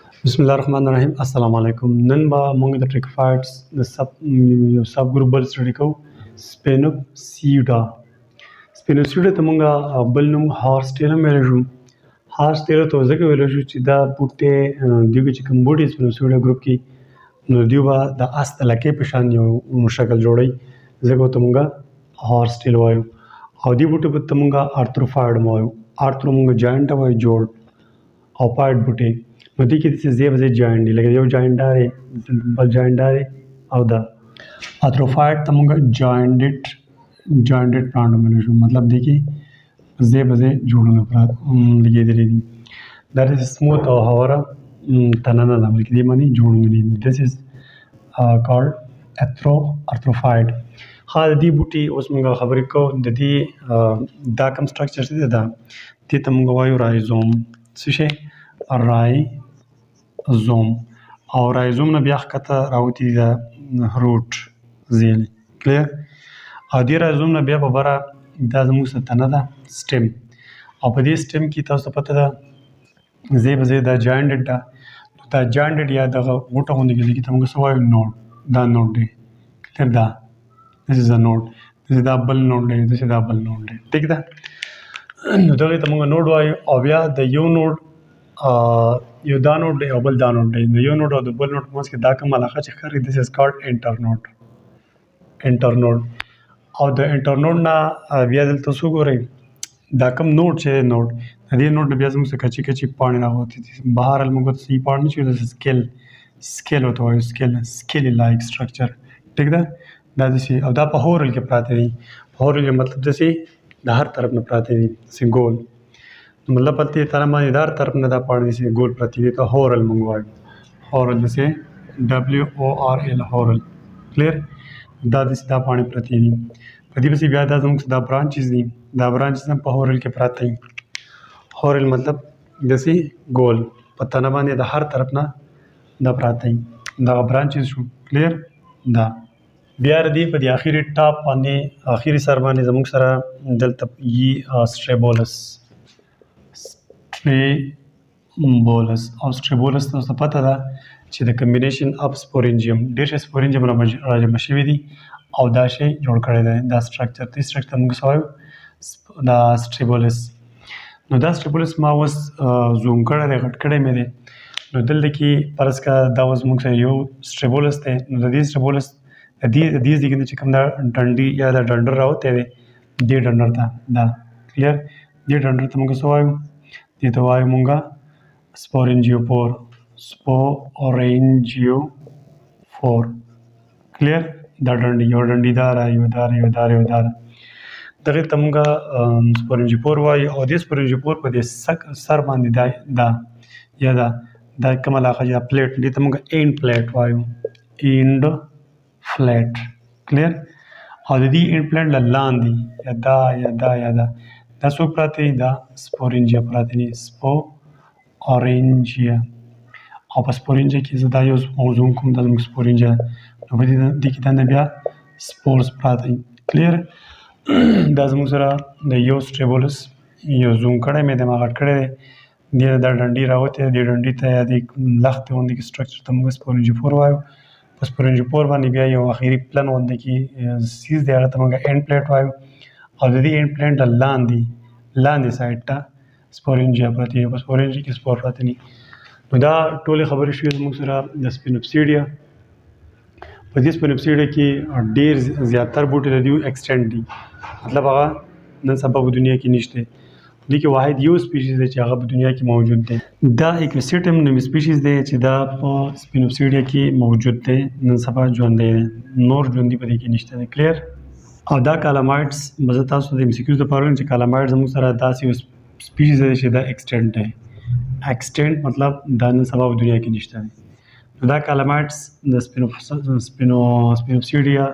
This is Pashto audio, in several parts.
بسم الله الرحمن الرحیم. السلام علیکم. نن به موږ د ټریکوفایټس د سب ګروپ بل سټډي کوو، سپینوپسیډا. سپینوپسیډا ته موږ بل نوم هارس ټیل هم ویلی شو. هارس ټیل ته ځکه ویلی شو چې دا بوټی دوی کې چې کوم بوټي سپینوپسیډا ګروپ کې نو دوی به د اس د لکۍ په شان یو شکل جوړوي، ځکه ورته موږ هارس ټیل وایو. او دې بوټي ته موږ آرتروفایډ وایو. آرترو موږ جاینټ وایو، جوړ، او پایډ بوټي. نو دې کې داسې ځای په ځای جاینټ دي، لکه یو جاینټ دا دی، بل جاینټ دا دی، او دا آتروفایډ ته موږ جاینټډ پلانټ ویلی شو. مطلب دې کې ځای په ځای جوړونه لګېدلي دي. دا داسې سموت او هواره تنه نه ده، بلکې دې باندې جوړونه دي. دس از کالډ آرتروفایډ. ښه، د دې بوټي اوس موږ خبرې کوو. د دې دا کوم سټرکچر چې دی، دا دې ته موږ وایو رایزوم. څه شی؟ رایزوم. او رایزوم نه بیا ښکته راوتي دي دا روټ زیلې. کلیر؟ او دې رایزوم نه بیا په بره دا زموږ څه تنه ده، سټیم. او په دې سټیم کې تاسو ته پته ده ځای په ځای دا جاینټډ ده. دا جاینټډ یا دغه غوټه غوندې کې دې ته موږ څه وایو؟ نوډ. دا نوډ دی. کلیر؟ دا دس از ا نوډ. داسې دا بل نوډ دی، داسې دا بل نوډ دی. ټیک ده؟ نو دغې ته موږ نوډ وایو. او بیا د یو نوډ یو دا نوډ دی او بل دا نوډ دی. د یو نوډ او د بل نوډ په منځ کې دا کوم علاقه چې ښکاري، دس از کالډ انټرنوډ. انټرنوډ. او د انټرنوډ نه بیا دلته څه ګورئ، دا کوم نوډ چې دی، نوډ د دې نوډ نه بیا زموږ څه کچې کچې پاڼې راوتې دي. بهرحال موږ ورته صحیح پاڼې نه چې داسې سکیل ورته وایو. سکیلي لایک سټرکچر. ټیک ده؟ دا داسې، او دا په هورل کې پراته دي. په هورل کې مطلب داسې د هر طرف نه پراته دي، داسې ګول. مطلب په دې تنه باندې د هر طرف نه دا پاڼې داسې ګول پرتې دي، ته هورل موږ وایو. هورل داسې WORL هورل. کلیر؟ دا داسې دا پاڼې پرتې دي. په دې پسې بیا دا زموږ دا برانچز دي. دا برانچز هم په هورل کې پراته دي. هورل مطلب داسې ګول، په تنه باندې د هر طرف نه دا پراته دي. دغه برانچز شو. کلیر؟ دا بیا د دې په دې اخري ټاپ باندې، اخري سر باندې زموږ سره دلته سټریبولس. او سټریبولس تاسو ته پته ده چې د کمبینیشن اف سپورینجیم، ډېر شی سپورینجیم راجمع شوي دي او دا شی جوړ کړی دی. دا سټرکچر دې سټرکچر موږ څه وایو؟ دا سټریبولس. نو دا سټریبولس ما اوس زوم کړی دی، غټ کړی مې دی. نو دلته کې فرض کړه دا اوس موږ سره یو سټریبولس دی. نو د دې سټریبولس د دې ځای کې چې کوم دا ډنډي یا دا ډنډر راوتی دی، دې ډنډر ته دا. کلیر؟ دې ډنډر ته موږ څه وایو؟ دې ته وایو موږ سپورینجیوپور. سپورینجیوپور. کلیر؟ دا ډنډي، یو ډنډي داره، یو داره، یو داره، یو داره. دغې ته موږ سپورینجیوپور وایو. او دې سپورینجیوپور په دې سر باندې دا یا دا کوم علاقه یا پلیټ، دې ته موږ اینډ پلیټ وایو. اینډ فلیټ. کلیر؟ او د دې اینډ پلیټ له لاندې یا دا یا دا یا دا څوک پراته دي؟ دا سپورینجیا پراته دي. سپورینجیا. او په سپورینجیا کې زه دا یو موضوع کوم، دا زموږ سپورینجیا. نو په دې کې دننه بیا سپورس پراته دي. کلیر؟ دا زموږ سره د یو سټریبولس یو زوم کړی مې دی، ما غټ کړی دی. دې دا ډنډي راوتی دی. دې ډنډي ته یا دې لښتې غوندې کې سټرکچر ته موږ سپورینجیوپور وایو. په سپورینجیوپور باندې بیا یو اخري پلن غوندې کې سیز دی، هغه ته موږ اینډ پلیټ وایو. او د دې اینډ پلیټ له لاندې سایډ ته سپورینجیا پراته دي. په سپورینجیا کې سپور پراته دي. نو دا ټولې خبرې شوې زموږ سره د سپینوپسیډیا. په دې سپینوپسیډیا کې ډېر زیاتر بوټي د دوی ایکسټینډ دي، مطلب هغه نن سبا په دنیا کې نشته. دې کې واحد یو سپیشیز دی چې هغه په دنیا کې موجود دی. دا ایکوسیټم نومي سپیشیز دی چې دا په سپینوپسیډیا کې موجود دی، نن سبا ژوندی دی، نور ژوندي په دې کې نشته دی. کلیر؟ او دا کالامایډز به زه تاسو د MCQs دپاره وایم چې کالامایډ زموږ سره داسې یو سپیشیز دی چې دا ایکسټینډ دی. ایکسټینډ مطلب دا نن سبا په دنیا کې نشته دی. نو دا کالامایډز د سپینوپسیډیا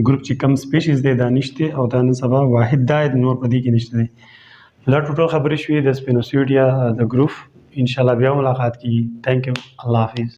ګروپ چې کوم سپیشیز دی دا نشته، او دا نن سبا واحد دا نور په دې کې نشته دی. دا ټوټل خبرې شوې د سپینوپسیډیا د ګروپ. انشاءالله بیا ملاقات کیږي. تھینک یو. الله حافظ.